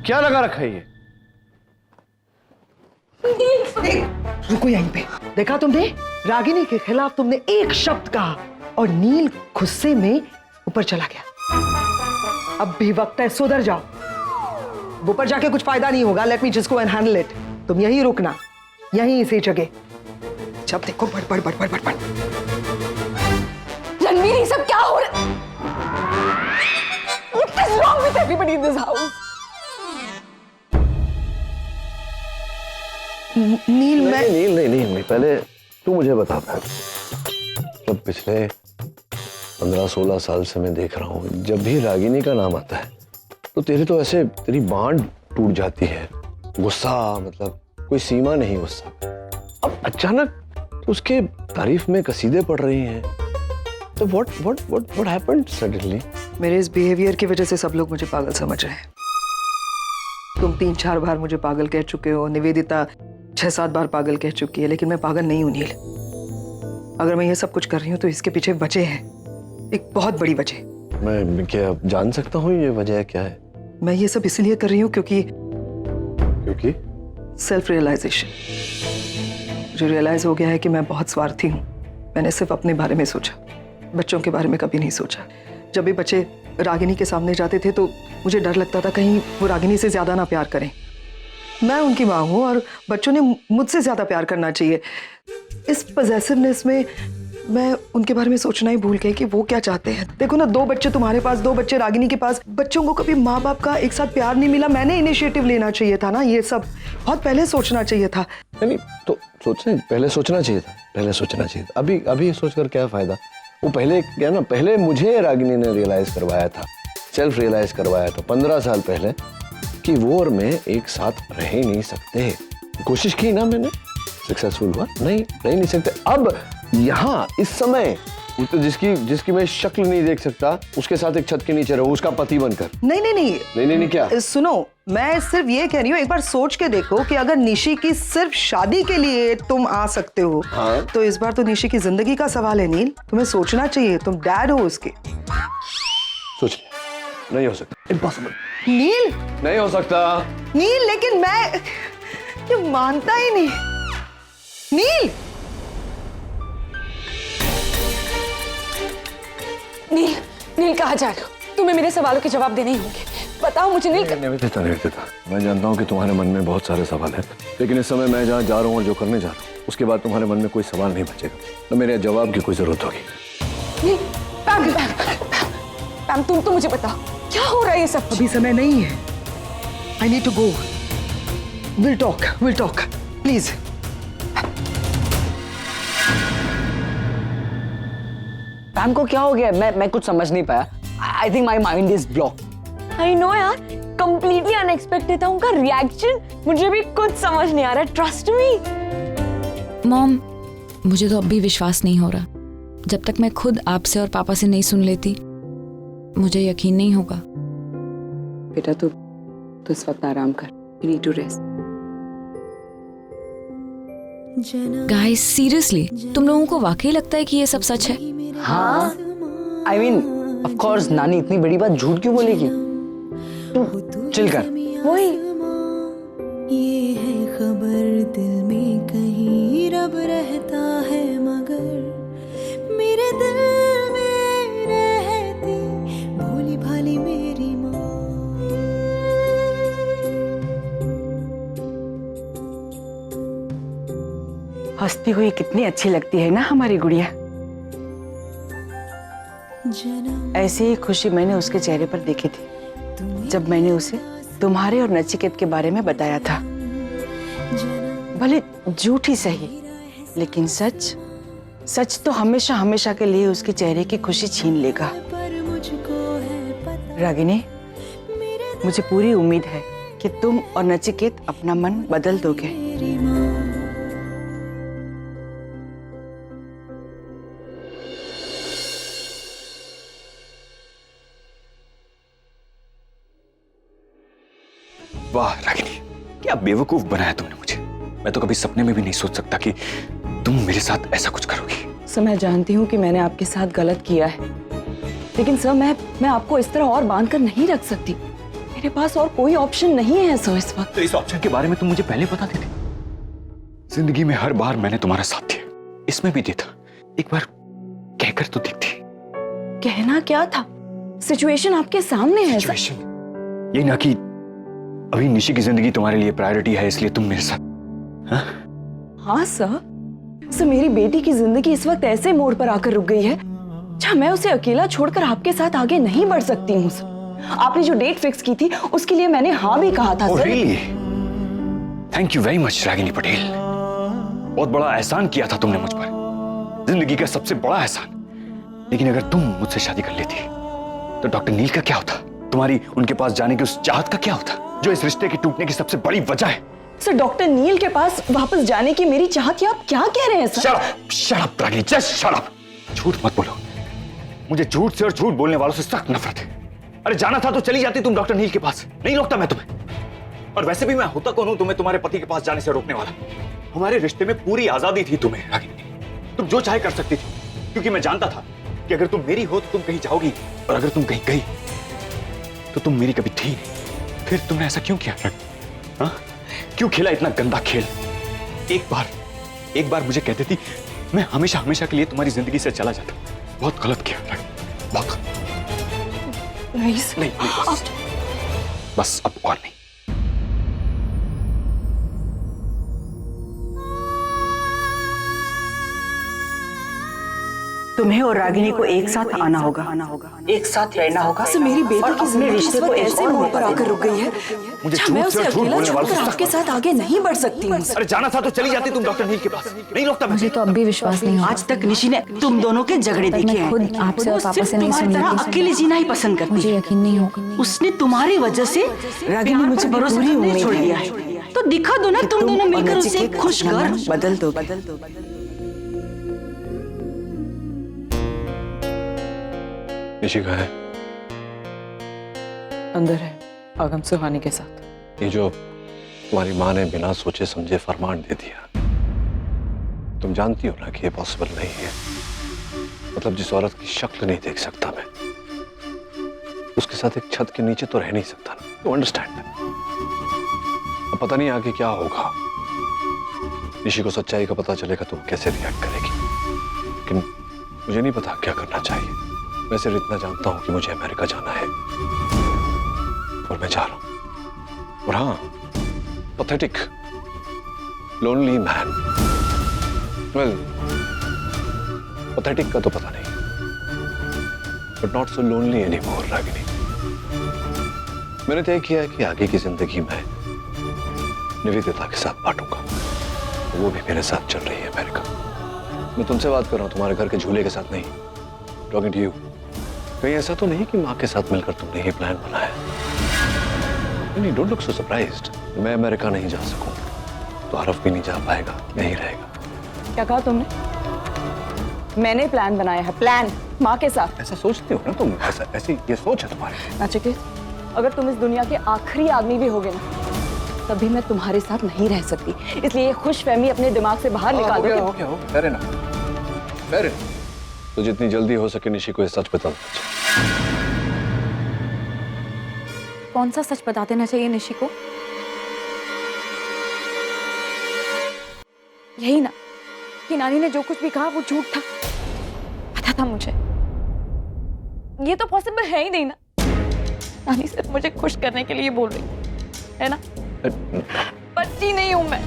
क्या लगा रखा है ये? रुको यहीं पे। देखा तुमने, रागिनी के खिलाफ तुमने एक शब्द कहा और नील गुस्से में ऊपर चला गया। अब भी वक्त है, सुधर जाओ। ऊपर जाके कुछ फायदा नहीं होगा। Let me just go and handle it. तुम यहीं रुकना, यहीं इसी जगह। जब देखो बड़ बड़ बड़ बड़ बड़ बड़। रणवीर ये सब क्या हो रहा है? What is wrong with everybody in this house? नील मैं नहीं, पहले तू मुझे बता पाया। मतलब पिछले 15-16 साल से मैं देख रहा हूँ, जब भी रागिनी का नाम आता है तो तेरे तो ऐसे तेरी बांध टूट जाती है। गुस्सा, मतलब कोई सीमा नहीं गुस्सा। अब अचानक तो उसके तारीफ में कसीदे पढ़ रही हैं। तो what happened suddenly? मेरे इस बिहेवियर की वजह से सब लोग मुझे पागल समझ रहे हैं। तुम 3-4 बार मुझे पागल कह चुके हो, निवेदिता 6-7 बार पागल कह चुकी है, लेकिन मैं पागल नहीं हूं नील। अगर मैं ये सब कुछ कर रही हूँ तो इसके पीछे वजह है, एक बहुत बड़ी वजह। मैं क्या जान सकता हूँ ये वजह क्या है? मैं ये सब इसलिए कर रही हूँ क्योंकि सेल्फ रियलाइजेशन। मुझे रियलाइज हो गया है कि मैं बहुत स्वार्थी हूँ। मैंने सिर्फ अपने बारे में सोचा, बच्चों के बारे में कभी नहीं सोचा। जब भी बच्चे रागिनी के सामने जाते थे तो मुझे डर लगता था कहीं वो रागिनी से ज्यादा ना प्यार करें। मैं उनकी माँ हूँ और बच्चों ने मुझसे ज्यादा प्यार करना चाहिए। इस पॉसेसिवनेस में मैं उनके बारे में सोचना ही भूल गई कि वो क्या चाहते हैं। देखो ना, 2 बच्चे तुम्हारे पास, 2 बच्चे रागिनी के पास। बच्चों को कभी माँ बाप का एक साथ प्यार नहीं मिला। मैंने इनिशिएटिव लेना चाहिए था ना, ये सब बहुत पहले सोचना चाहिए था। नहीं तो पहले सोचना चाहिए था। अभी सोचकर क्या फायदा? वो पहले क्या ना, पहले मुझे रागिनी ने रियलाइज करवाया था, सेल्फ रियलाइज करवाया था 15 साल पहले कि वो और मैं एक साथ रह ही नहीं सकते। कोशिश की ना मैंने, सक्सेसफुल हुआ नहीं, रह नहीं सकते। अब यहाँ इस समय तो जिसकी मैं शक्ल नहीं देख सकता, उसके साथ एक छत के नीचे रहो, उसका पति बनकर। नहीं क्या? सुनो, मैं सिर्फ ये कह रही हूँ, एक बार सोच के देखो कि अगर निशी की सिर्फ शादी के लिए तुम आ सकते हो, हाँ? तो इस बार तो निशी की जिंदगी का सवाल है नील। तुम्हें सोचना चाहिए, तुम डैड हो उसके। सोच नहीं हो सकता, इम्पॉसिबल। नील नहीं हो सकता नील, लेकिन मैं ये मानता ही नहीं। नील नील कहाँ जा रहे हो? तुम्हें मेरे सवालों के जवाब देने ही होंगे। बताओ मुझे नील। निवेदिता, मैं जानता हूँ कि तुम्हारे मन में बहुत सारे सवाल हैं, लेकिन इस समय मैं जहाँ जा रहा हूँ और जो करने जा रहा हूँ, उसके बाद तुम्हारे मन में कोई सवाल नहीं बचेगा, तो मेरे जवाब की कोई जरूरत होगी। पैम, तुम तो मुझे बताओ क्या हो रहा है ये सब? अभी समय नहीं है। I need to go. Will talk please. Pam को क्या हो गया? मैं कुछ समझ नहीं पाया। I think my mind is block. I know यार, कंप्लीटली अनएक्सपेक्टेड था उनका रिएक्शन। मुझे भी कुछ समझ नहीं आ रहा, ट्रस्ट मी। मॉम, मुझे तो अब भी विश्वास नहीं हो रहा। जब तक मैं खुद आपसे और पापा से नहीं सुन लेती, मुझे यकीन नहीं होगा। बेटा तू इस वक्त आराम कर। You need to rest. Guys seriously तुम लोगों को वाकई लगता है कि ये सब सच है? हाँ, आई मीन ऑफ कोर्स नानी इतनी बड़ी बात झूठ क्यों बोलेगी? तू चिल कर। वही ये है खबर दिल में कहीं रब रहता है मगर मेरे दिल में रहती भोली भाली मेरी माँ। हंसती हुई कितनी अच्छी लगती है ना हमारी गुड़िया। ऐसी ही खुशी मैंने उसके चेहरे पर देखी थी जब मैंने उसे तुम्हारे और नचिकेत के बारे में बताया था। भले झूठ ही सही, लेकिन सच सच तो हमेशा हमेशा के लिए उसके चेहरे की खुशी छीन लेगा। रागिनी, मुझे पूरी उम्मीद है कि तुम और नचिकेत अपना मन बदल दोगे। वाह रागिनी, क्या बेवकूफ बनाया तुमने मुझे। मैं तो कभी सपने में भी नहीं सोच सकता कि तुम मेरे साथ ऐसा कुछ करोगी। सर, मैं जानती हूँ कि मैंने आपके साथ गलत किया है, लेकिन सर मैं आपको इस तरह और बांध कर नहीं रख सकती। मेरे पास और कोई ऑप्शन नहीं है सर इस वक्त। तो इस ऑप्शन के बारे में तुम मुझे पहले बताती थी। जिंदगी में हर बार मैंने तुम्हारा साथ दिया, इसमें भी देता। एक बार कहकर तो देखती। कहना क्या था? सिचुएशन आपके सामने है। सिचुएशन ये ना कि अभी निशी की जिंदगी तुम्हारे लिए प्रायोरिटी है, इसलिए तुम मेरे साथ। हाँ सर, मेरी बेटी की जिंदगी इस वक्त ऐसे मोड़ पर आकर रुक गई है जहाँ मैं उसे अकेला छोड़कर आपके साथ आगे नहीं बढ़ सकती हूँ सर। आपने जो डेट फिक्स की थी उसके लिए मैंने हाँ भी कहा था sir. really? Thank you very much Ragini Patel. बहुत बड़ा एहसान किया था तुमने मुझ पर, जिंदगी का सबसे बड़ा एहसान। लेकिन अगर तुम मुझसे शादी कर लेती तो डॉक्टर नील का क्या होता? तुम्हारी उनके पास जाने की उस चाहत का क्या होता जो इस रिश्ते के टूटने की सबसे बड़ी वजह है? सर, डॉक्टर नील के पास वापस जाने की मेरी चाहत, आप क्या कह रहे हैं sir? Shut up Ragini, just shut up. झूठ मत बोलो। मुझे झूठ से और झूठ बोलने वालों से सख्त नफरत है। अरे जाना था तो चली जाती तुम डॉक्टर नील के पास, नहीं रोकता मैं तुम्हें। और वैसे भी मैं होता कौन हूं तुम्हें तुम्हारे पति के पास जाने से रोकने वाला? हमारे रिश्ते में पूरी आजादी थी तुम्हें रागिनी, तुम जो चाहे कर सकती थी, क्योंकि मैं जानता था कि अगर तुम मेरी हो तो तुम कहीं जाओगी, और अगर तुम कहीं गई तो तुम मेरी कभी थी नहीं। फिर तुमने ऐसा क्यों किया? हाँ? क्यों खेला इतना गंदा खेल? एक बार मुझे कहती थी मैं हमेशा हमेशा के लिए तुम्हारी जिंदगी से चला जाता। बहुत गलत किया, बहुत। नहीं, बस अब और नहीं। तुम्हें और रागिनी को एक साथ आना होगा, एक साथ रहना होगा। मेरी बेटी की जिंदगी रिश्ते को ऐसे मोड़ पर आकर रुक गई है मुझे मैं उसे अकेला छोड़कर आपके साथ आगे नहीं बढ़ सकती हूँ। अरे जाना था तो चली जाती तुम डॉक्टर नील के पास, नहीं रोकता मैं। मुझे तो अब भी विश्वास नहीं हो रहा। आज तक निशी ने तुम दोनों के झगड़े देखे हैं। खुद आपसे और पापा से नहीं सुन रही। अकेले जीना ही पसंद करती। मुझे यकीन नहीं होगा। उसने तुम्हारी वजह से रागिनी मुझे भरोसा नहीं छोड़ दिया है, तो दिखा दो ना तुम दोनों मिलकर उसे खुश कर बदल दो। निशी कहाँ है? अंदर है, आगम सुहानी के साथ। ये जो तुम्हारी माँ ने बिना सोचे समझे फरमान दे दिया, तुम जानती हो ना कि ये पॉसिबल नहीं है। मतलब जिस औरत की शक्ल नहीं देख सकता मैं, उसके साथ एक छत के नीचे तो रह नहीं सकता ना। You understand? अब पता नहीं आगे क्या होगा। निशी को सच्चाई का पता चलेगा तो वो कैसे रिएक्ट करेगी, लेकिन मुझे नहीं पता क्या करना चाहिए। मैं सिर्फ इतना जानता हूं कि मुझे अमेरिका जाना है और मैं जा रहा हूं। और हाँ, pathetic, lonely man. Well, pathetic का तो पता नहीं, but not so lonely anymore Ragini. मैंने तय किया है कि आगे की जिंदगी मैं निवेदिता के साथ बांटूंगा, वो भी मेरे साथ चल रही है अमेरिका। मैं तुमसे बात कर रहा हूं, तुम्हारे घर के झूले के साथ नहीं। Talking to you. कहीं ऐसा तो नहीं कि माँ के साथ मिलकर तुमने ये प्लान बनाया? नहीं, डोंट लुक सो सरप्राइज्ड। मैं अमेरिका नहीं जा सकूं तो हरफ भी नहीं जा पाएगा, यहीं रहेगा। क्या कहा तुमने? मैंने प्लान बनाया है, प्लान माँ के साथ। ऐसा सोचते हो ना तुम? ऐसी ये सोच है तुम्हारी? नचिकेत, अगर तुम इस दुनिया के आखिरी आदमी भी होगे ना, तभी मैं तुम्हारे साथ नहीं रह सकती। इसलिए ये खुशफहमी अपने दिमाग से बाहर निकाल दो। हो गया fair enough। तो जितनी जल्दी हो सके निशी को ये सच बता देना चाहिए। कौन सा सच बता देना चाहिए निशी को? यही ना कि नानी ने जो कुछ भी कहा वो झूठ था। पता था मुझे। ये तो पॉसिबल है ही नहीं ना। नानी सिर्फ मुझे खुश करने के लिए बोल रही है ना। बच्ची नहीं हूं मैं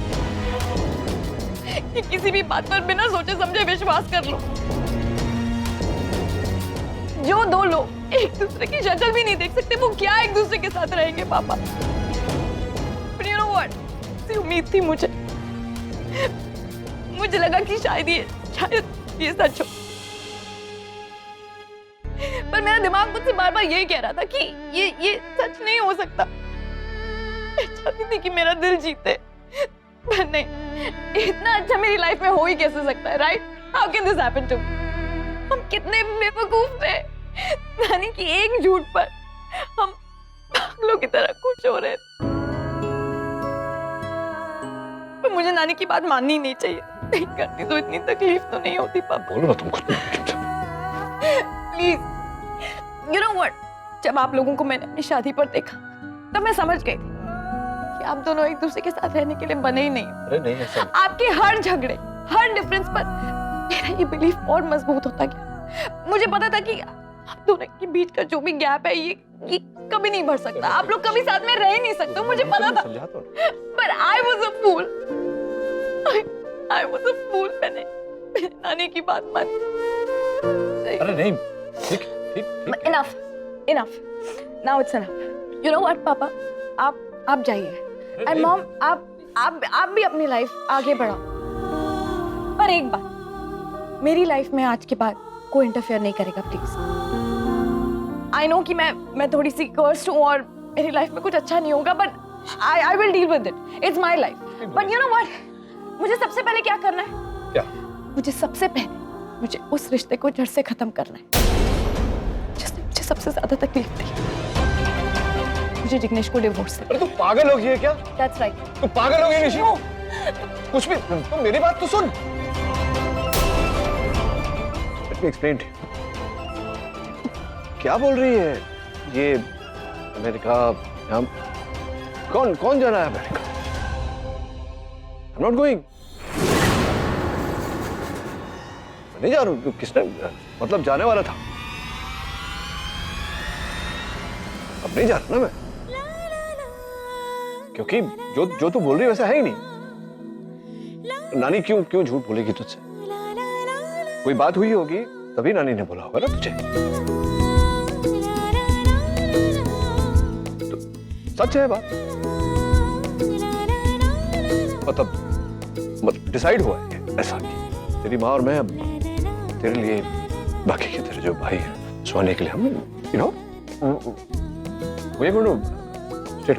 कि किसी भी बात पर बिना सोचे समझे विश्वास कर लो। जो दो लोग एक दूसरे की शक्ल भी नहीं देख सकते वो क्या एक दूसरे के साथ रहेंगे पापा? But you know what? सी उम्मीद थी मुझे लगा कि शायद ये सच हो। पर मेरा दिमाग मुझसे बार बार यही कह रहा था कि ये सच नहीं हो सकता। मैं चाहती थी कि मेरा दिल जीते, पर नहीं। इतना अच्छा मेरी लाइफ में हो ही कैसे सकता है, right? How can this happen to me? हम कितने बेवकूफ थे। नानी की एक झूठ पर हम पागलों की तरह खुश हो रहे थे। पर मुझे नानी की बात माननी नहीं चाहिए। नहीं करती तो इतनी तकलीफ तो नहीं होती पापा। बोलो ना तुम कुछ। Please, you know what? जब आप लोगों को मैंने अपनी शादी पर देखा तब मैं समझ गई थी कि आप दोनों एक दूसरे के साथ रहने के लिए बने ही नहीं। अरे नहीं ऐसा। आपके हर झगड़े, हर डिफरेंस पर मेरा ये बिलीफ और मजबूत होता गया। मुझे पता था कि आप दोनों के बीच का जो भी गैप है ये कभी नहीं भर सकता। आप लोग कभी साथ में रह ही नहीं सकते, मुझे पता था। पर I was a fool. I was a फूल। मैंने नानी की बात मानी। अरे नहीं, ठीक। Enough. Now it's enough. You know what पापा? आप जाइए। एंड मॉम, आप भी अपनी लाइफ आगे बढ़ाओ। पर एक बात, मेरी लाइफ में आज के बाद कोई इंटरफेयर नहीं करेगा प्लीज। आई नो कि मैं थोड़ी सी कर्स्ड हूँ और मेरी लाइफ में कुछ अच्छा नहीं होगा, but I will deal with it. It's my life. But you know what? मुझे सबसे पहले क्या करना है? क्या? मुझे सबसे पहले उस रिश्ते को जड़ से खत्म करना है जिसने मुझे सबसे ज्यादा तकलीफ दी। मुझे जिग्नेश को डिवोर्स दे। अरे तू पागल हो गई है क्या? That's right. तू पागल हो गई निशी? कुछ भी, तो मेरी बात तो सुन। Let me explain to you. क्या बोल रही है ये? अमेरिका, हम कौन जाना है अमेरिका? I'm not going. नहीं जा रहा हूँ। किसने मतलब जाने वाला था? अब नहीं जा रहा ना मैं, क्योंकि जो तू बोल रही है वैसा है ही नहीं। नानी क्यों झूठ बोलेगी तुझसे? कोई बात हुई होगी तभी नानी ने बोला होगा ना तुझे। तो सच है बात, मतलब डिसाइड हुआ है ऐसा कि तेरी माँ और मैं अब तेरे लिए, बाकी के तेरे जो भाई हैं, सोने के लिए हम you know we are going to stay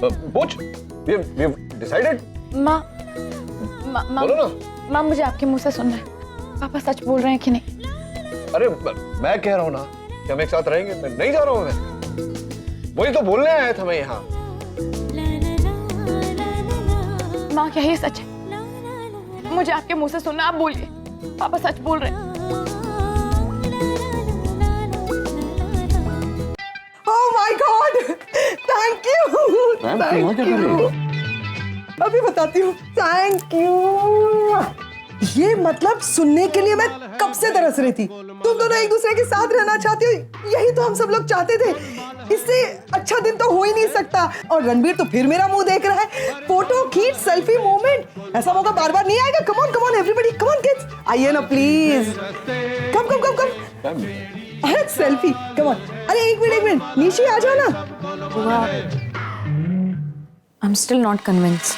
पूछ। We have decided. बोलो ना। माँ, मुझे आपके मुंह से सुनना है। पापा सच बोल रहे हैं कि नहीं? अरे मैं कह रहा हूँ ना कि हम एक साथ रहेंगे। मैं नहीं जा रहा हूँ। मैं वही तो बोलने आया था मैं यहाँ। माँ, क्या ये सच है? मुझे आपके मुंह से सुनना। आप बोलिए, पापा सच बोल रहे हैं। Oh my God! Thank you! यहाँ क्या कर रही हो? अभी बताती हूँ। Thank you. ये मतलब सुनने के लिए मैं कब से तरस रही थी। तुम दोनों एक दूसरे के साथ रहना चाहती हो, यही तो हम सब लोग चाहते थे। इससे अच्छा दिन तो हो ही नहीं सकता। और रणबीर तो फिर मेरा मुंह देख रहा है। फोटो खींच, सेल्फी मोमेंट, ऐसा मौका बार बार नहीं आएगा। Come on everybody, come on kids, आइए ना प्लीज। कम। अरे सेल्फी, कम ऑन। अरे एक मिनट, निशी आ जाओ ना। I'm still not convinced.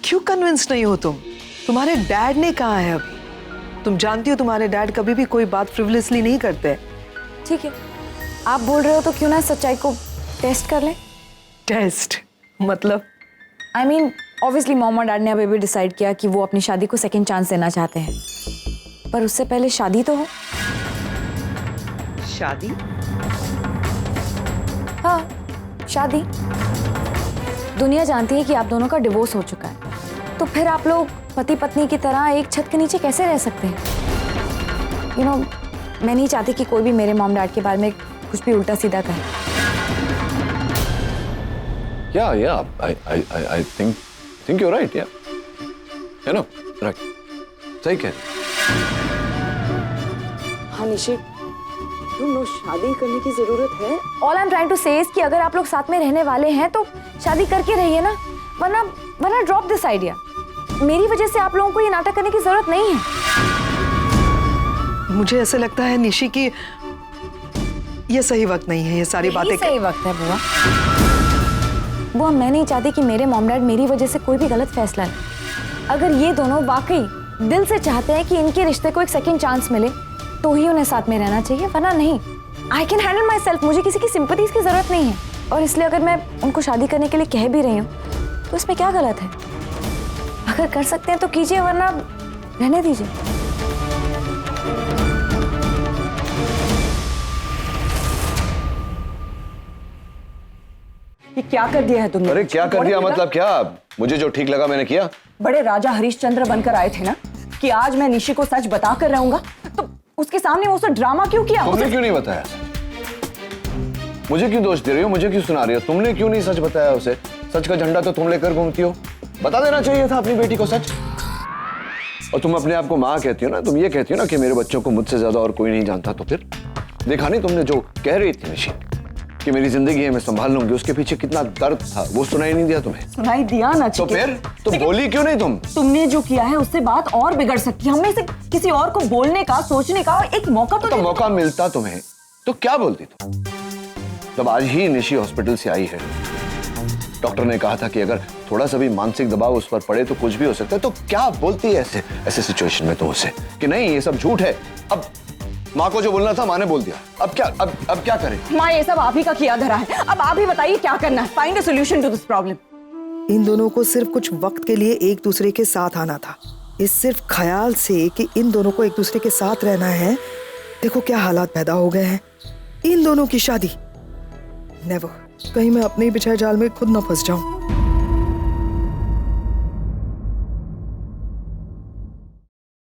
क्यों कन्विंस नहीं हो तुम? तुम्हारे डैड ने कहा है अभी। तुम जानती हो तुम्हारे डैड कभी भी कोई बात फ्रिवलेसली नहीं करते। ठीक है, आप बोल रहे हो तो क्यों ना सच्चाई को टेस्ट कर लें? टेस्ट मतलब? I mean, obviously मॉम और डैड ने अभी भी डिसाइड किया कि वो अपनी शादी को सेकंड चांस देना चाहते हैं, पर उससे पहले शादी तो हो। शादी? हाँ, शादी। दुनिया जानती है कि आप दोनों का डिवोर्स हो चुका है, तो फिर आप लोग पति पत्नी की तरह एक छत के नीचे कैसे रह सकते हैं? यू नो, मैं नहीं चाहती कि कोई भी मेरे मॉम डैड के बारे में कुछ भी उल्टा सीधा कहे। Yeah, I think you're right, yeah. You know, right. सही कह रही। हाँ निशी, शादी करने की जरूरत है। All I'm trying to say is कि अगर आप लोग साथ में रहने वाले हैं तो शादी करके रहिए ना, वरना ड्रॉप दिस आइडिया। मेरी वजह से आप लोगों को ये नाटक करने की जरूरत नहीं है। मुझे ऐसा लगता है निशी कि ये सही वक्त नहीं है ये सारी बातें। सही वक्त है बुआ। बुआ, मैं नहीं चाहती कि मेरे मॉम डैड मेरी वजह से कोई भी गलत फैसला ले। अगर ये दोनों वाकई दिल से चाहते हैं कि इनके रिश्ते को एक सेकंड चांस मिले तो ही उन्हें साथ में रहना चाहिए, वरना नहीं। I can handle my self. मुझे किसी की सिंपैथीज की जरूरत नहीं है। और इसलिए अगर मैं उनको शादी करने के लिए कह भी रही हूँ तो इसमें क्या गलत है? अगर कर सकते हैं तो कीजिए, वरना रहने दीजिए। ये क्या कर दिया है तुमने? अरे क्या कर दिया मतलब क्या? मुझे जो ठीक लगा मैंने किया। बड़े राजा हरिश्चंद्र बनकर आए थे ना कि आज मैं निशी को सच बता कर रहूंगा, तो उसके सामने वो ड्रामा क्यों किया? तुमने क्यों नहीं बताया? मुझे क्यों दोष दे रही हो? मुझे क्यों सुना रही हो? तुमने क्यों नहीं सच बताया उसे? सच का झंडा तो तुम लेकर घूमती हो। बता देना चाहिए था अपनी बेटी को सच। और तुम अपने आप को माँ कहती हो ना, तुम ये कहती हो ना कि मेरे बच्चों को मुझसे ज्यादा और कोई नहीं जानता, तो फिर देखा नहीं तुमने जो कह रही थी निशी कि मेरी जिंदगी है मैं संभाल लूंगी, उसके पीछे कितना दर्द था वो सुनाई नहीं दिया तुम्हें? सुनाई दिया ना। तो फिर तो बोली क्यों नहीं तुम? तुमने जो किया है उससे बात और बिगड़ सकती है। हमें से किसी और को बोलने का, सोचने का एक मौका तो मौका मिलता तुम्हें तो क्या बोलती तुम? जब आज ही निशी हॉस्पिटल से आई है, डॉक्टर ने कहा था कि अगर थोड़ा सा भी मानसिक दबाव उस पर पड़े तो कुछ भी हो सकता है, तो क्या बोलती है ऐसे सिचुएशन में तुम उसे कि नहीं ये सब झूठ है? अब माँ को जो बोलना था माँ ने बोल दिया, अब क्या करें? माँ, ये सब आप ही का किया धरा है। अब आप ही बताइए क्या करना है। Find a solution to this problem. इन दोनों को सिर्फ कुछ वक्त के लिए एक दूसरे के साथ आना था। इस सिर्फ ख्याल से कि इन दोनों को एक दूसरे के साथ रहना है, देखो क्या हालात पैदा हो गए हैं। इन दोनों की शादी नेवर। कहीं मैं अपने ही बिछाए जाल में खुद ना फंस जाऊं।